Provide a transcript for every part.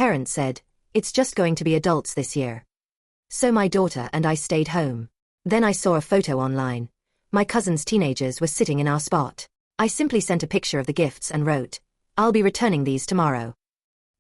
parents said, "It's just going to be adults this year." So my daughter and I stayed home. Then I saw a photo online. My cousin's teenagers were sitting in our spot. I simply sent a picture of the gifts and wrote, "I'll be returning these tomorrow."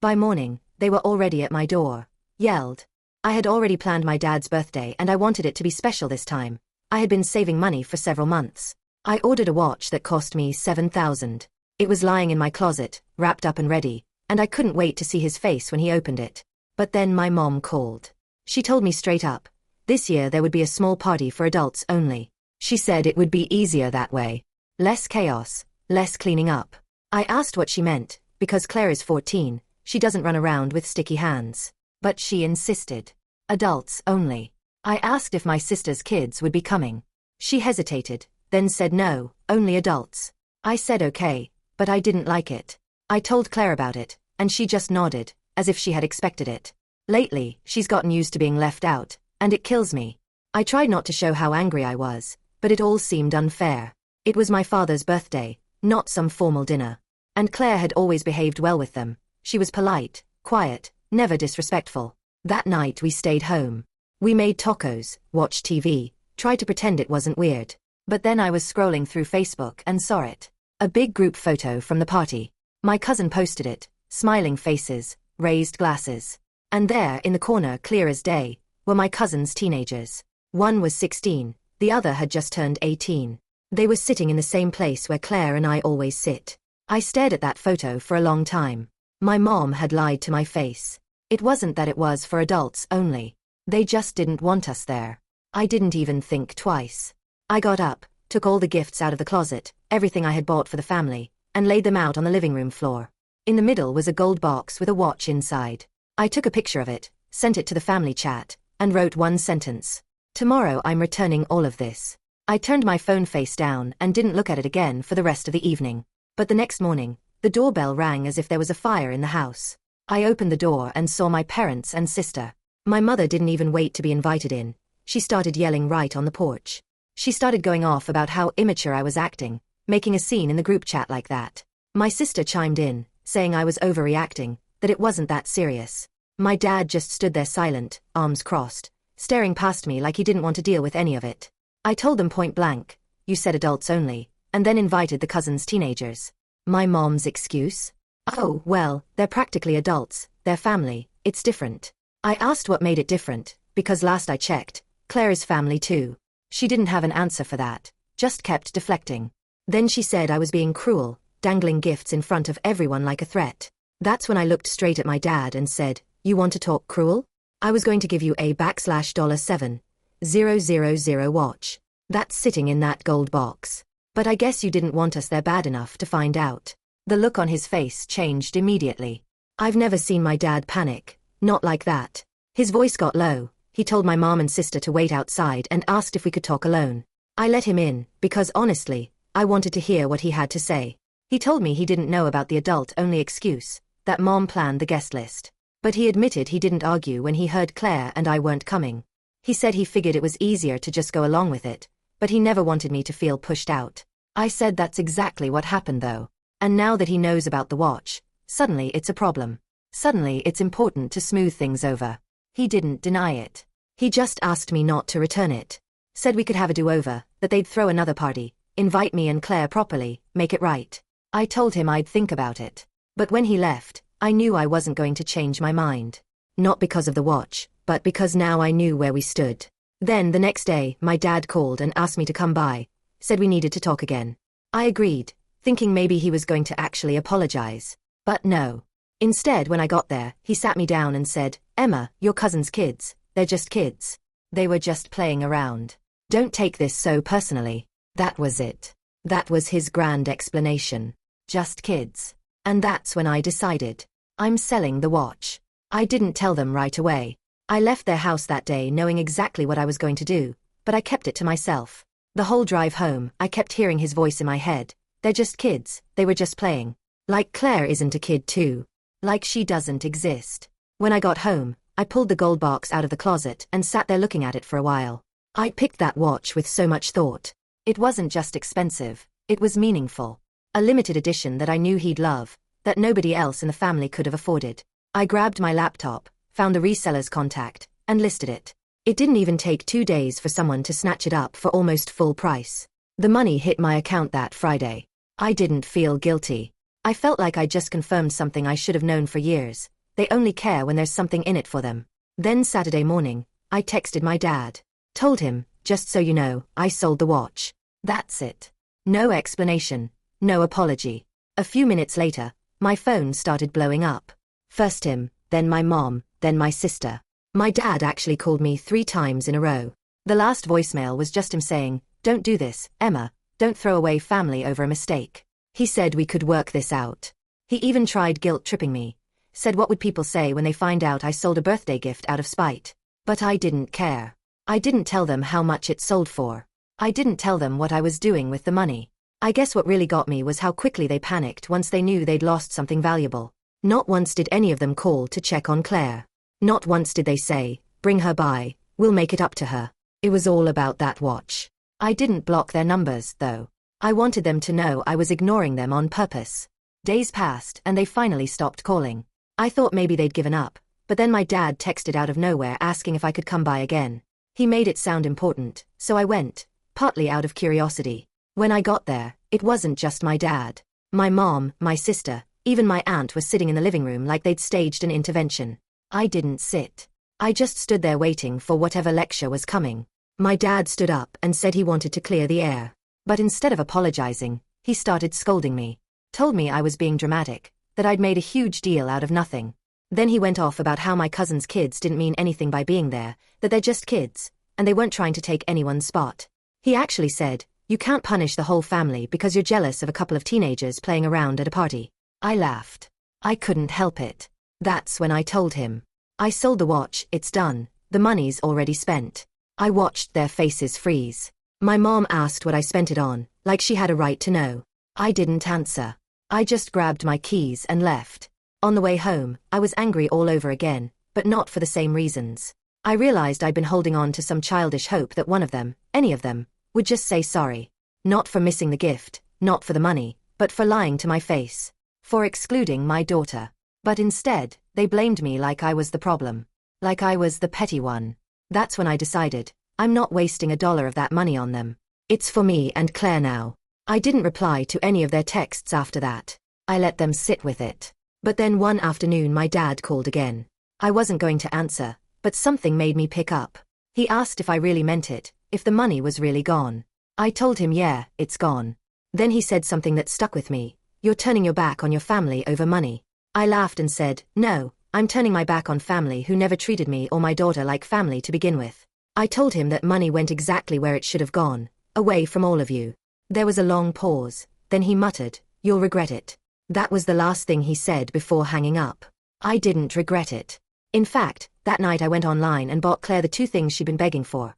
By morning, they were already at my door. Yelled. I had already planned my dad's birthday and I wanted it to be special this time. I had been saving money for several months. I ordered a watch that cost me $7,000. It was lying in my closet, wrapped up and ready, and I couldn't wait to see his face when he opened it. But then my mom called. She told me straight up, this year there would be a small party for adults only. She said it would be easier that way. Less chaos, less cleaning up. I asked what she meant, because Claire is 14, she doesn't run around with sticky hands. But she insisted. Adults only. I asked if my sister's kids would be coming. She hesitated, then said no, only adults. I said okay, but I didn't like it. I told Claire about it, and she just nodded, as if she had expected it. Lately, she's gotten used to being left out, and it kills me. I tried not to show how angry I was, but it all seemed unfair. It was my father's birthday, not some formal dinner. And Claire had always behaved well with them. She was polite, quiet, never disrespectful. That night we stayed home. We made tacos, watched TV, tried to pretend it wasn't weird. But then I was scrolling through Facebook and saw it. A big group photo from the party. My cousin posted it, smiling faces, raised glasses. And there, in the corner clear as day, were my cousin's teenagers. One was 16, the other had just turned 18. They were sitting in the same place where Claire and I always sit. I stared at that photo for a long time. My mom had lied to my face. It wasn't that it was for adults only. They just didn't want us there. I didn't even think twice. I got up, took all the gifts out of the closet, everything I had bought for the family, and laid them out on the living room floor. In the middle was a gold box with a watch inside. I took a picture of it, sent it to the family chat, and wrote one sentence. "Tomorrow I'm returning all of this." I turned my phone face down and didn't look at it again for the rest of the evening. But the next morning, the doorbell rang as if there was a fire in the house. I opened the door and saw my parents and sister. My mother didn't even wait to be invited in. She started yelling right on the porch. She started going off about how immature I was acting, making a scene in the group chat like that. My sister chimed in, saying I was overreacting, that it wasn't that serious. My dad just stood there silent, arms crossed, staring past me like he didn't want to deal with any of it. I told them point blank, "You said adults only," and then invited the cousins' teenagers. My mom's excuse? "Oh, well, they're practically adults, they're family, it's different." I asked what made it different, because last I checked, Claire is family too. She didn't have an answer for that, just kept deflecting. Then she said I was being cruel, dangling gifts in front of everyone like a threat. That's when I looked straight at my dad and said, "You want to talk cruel? I was going to give you a $7,000 watch. That's sitting in that gold box. But I guess you didn't want us there bad enough to find out." The look on his face changed immediately. I've never seen my dad panic, not like that. His voice got low. He told my mom and sister to wait outside and asked if we could talk alone. I let him in, because honestly, I wanted to hear what he had to say. He told me he didn't know about the adult-only excuse, that mom planned the guest list. But he admitted he didn't argue when he heard Claire and I weren't coming. He said he figured it was easier to just go along with it, but he never wanted me to feel pushed out. I said that's exactly what happened though. And now that he knows about the watch, suddenly it's a problem. Suddenly it's important to smooth things over. He didn't deny it. He just asked me not to return it. Said we could have a do-over, that they'd throw another party, invite me and Claire properly, make it right. I told him I'd think about it. But when he left, I knew I wasn't going to change my mind. Not because of the watch, but because now I knew where we stood. Then the next day, my dad called and asked me to come by, said we needed to talk again. I agreed, thinking maybe he was going to actually apologize. But no. Instead, when I got there, he sat me down and said, "Emma, your cousin's kids, they're just kids. They were just playing around. Don't take this so personally." That was it. That was his grand explanation. Just kids. And that's when I decided. I'm selling the watch. I didn't tell them right away. I left their house that day knowing exactly what I was going to do, but I kept it to myself. The whole drive home, I kept hearing his voice in my head. They're just kids, they were just playing. Like Claire isn't a kid too. Like she doesn't exist. When I got home, I pulled the gold box out of the closet and sat there looking at it for a while. I picked that watch with so much thought. It wasn't just expensive, it was meaningful. A limited edition that I knew he'd love, that nobody else in the family could have afforded. I grabbed my laptop, found the reseller's contact, and listed it. It didn't even take 2 days for someone to snatch it up for almost full price. The money hit my account that Friday. I didn't feel guilty. I felt like I just confirmed something I should have known for years. They only care when there's something in it for them. Then Saturday morning, I texted my dad. Told him, just so you know, I sold the watch. That's it. No explanation. No apology. A few minutes later, my phone started blowing up. First him, then my mom, then my sister. My dad actually called me 3 times in a row. The last voicemail was just him saying, "Don't do this, Emma. Don't throw away family over a mistake." He said we could work this out. He even tried guilt-tripping me. Said what would people say when they find out I sold a birthday gift out of spite. But I didn't care. I didn't tell them how much it sold for. I didn't tell them what I was doing with the money. I guess what really got me was how quickly they panicked once they knew they'd lost something valuable. Not once did any of them call to check on Claire. Not once did they say, "Bring her by, we'll make it up to her." It was all about that watch. I didn't block their numbers, though. I wanted them to know I was ignoring them on purpose. Days passed and they finally stopped calling. I thought maybe they'd given up, but then my dad texted out of nowhere asking if I could come by again. He made it sound important, so I went, partly out of curiosity. When I got there, it wasn't just my dad. My mom, my sister, even my aunt was sitting in the living room like they'd staged an intervention. I didn't sit. I just stood there waiting for whatever lecture was coming. My dad stood up and said he wanted to clear the air. But instead of apologizing, he started scolding me. Told me I was being dramatic, that I'd made a huge deal out of nothing. Then he went off about how my cousin's kids didn't mean anything by being there, that they're just kids, and they weren't trying to take anyone's spot. He actually said, "You can't punish the whole family because you're jealous of a couple of teenagers playing around at a party." I laughed. I couldn't help it. That's when I told him. I sold the watch, it's done, the money's already spent. I watched their faces freeze. My mom asked what I spent it on, like she had a right to know. I didn't answer. I just grabbed my keys and left. On the way home, I was angry all over again, but not for the same reasons. I realized I'd been holding on to some childish hope that one of them, any of them, would just say sorry. Not for missing the gift, not for the money, but for lying to my face. For excluding my daughter. But instead, they blamed me like I was the problem. Like I was the petty one. That's when I decided, I'm not wasting $1 of that money on them. It's for me and Claire now. I didn't reply to any of their texts after that. I let them sit with it. But then one afternoon my dad called again. I wasn't going to answer, but something made me pick up. He asked if I really meant it, if the money was really gone. I told him yeah, it's gone. Then he said something that stuck with me. "You're turning your back on your family over money." I laughed and said, "No, I'm turning my back on family who never treated me or my daughter like family to begin with." I told him that money went exactly where it should have gone, away from all of you. There was a long pause, then he muttered, "You'll regret it." That was the last thing he said before hanging up. I didn't regret it. In fact, that night I went online and bought Claire the 2 things she'd been begging for.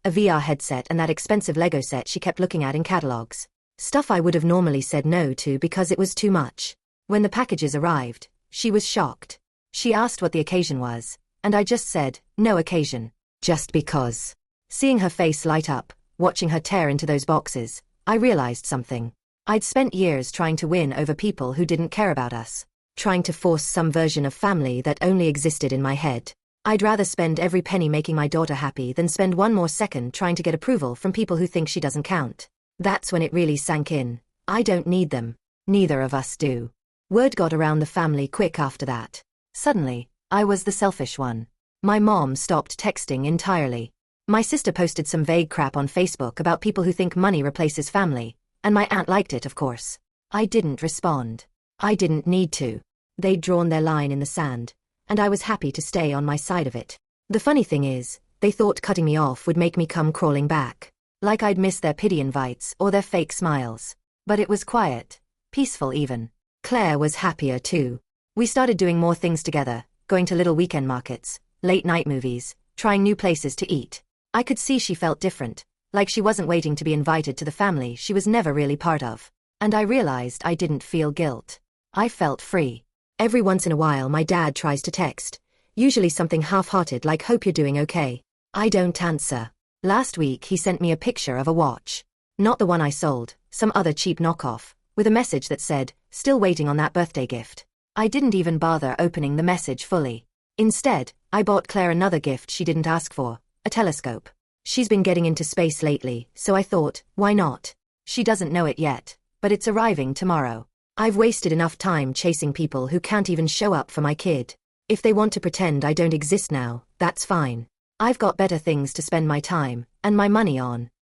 A VR headset and that expensive Lego set she kept looking at in catalogs. Stuff I would have normally said no to because it was too much. When the packages arrived, she was shocked. She asked what the occasion was, and I just said, "No occasion. Just because." Seeing her face light up, watching her tear into those boxes, I realized something. I'd spent years trying to win over people who didn't care about us. Trying to force some version of family that only existed in my head. I'd rather spend every penny making my daughter happy than spend one more second trying to get approval from people who think she doesn't count. That's when it really sank in. I don't need them. Neither of us do. Word got around the family quick after that. Suddenly, I was the selfish one. My mom stopped texting entirely. My sister posted some vague crap on Facebook about people who think money replaces family, and my aunt liked it, of course. I didn't respond. I didn't need to. They'd drawn their line in the sand, and I was happy to stay on my side of it. The funny thing is, they thought cutting me off would make me come crawling back. Like I'd miss their pity invites or their fake smiles. But it was quiet. Peaceful even. Claire was happier too. We started doing more things together, going to little weekend markets, late-night movies, trying new places to eat. I could see she felt different, like she wasn't waiting to be invited to the family she was never really part of. And I realized I didn't feel guilt. I felt free. Every once in a while my dad tries to text, usually something half-hearted like "Hope you're doing okay." I don't answer. Last week he sent me a picture of a watch. Not the one I sold, some other cheap knockoff, with a message that said, "Still waiting on that birthday gift." I didn't even bother opening the message fully. Instead, I bought Claire another gift she didn't ask for, a telescope. She's been getting into space lately, so I thought, why not? She doesn't know it yet, but it's arriving tomorrow. I've wasted enough time chasing people who can't even show up for my kid. If they want to pretend I don't exist now, that's fine. I've got better things to spend my time and my money on.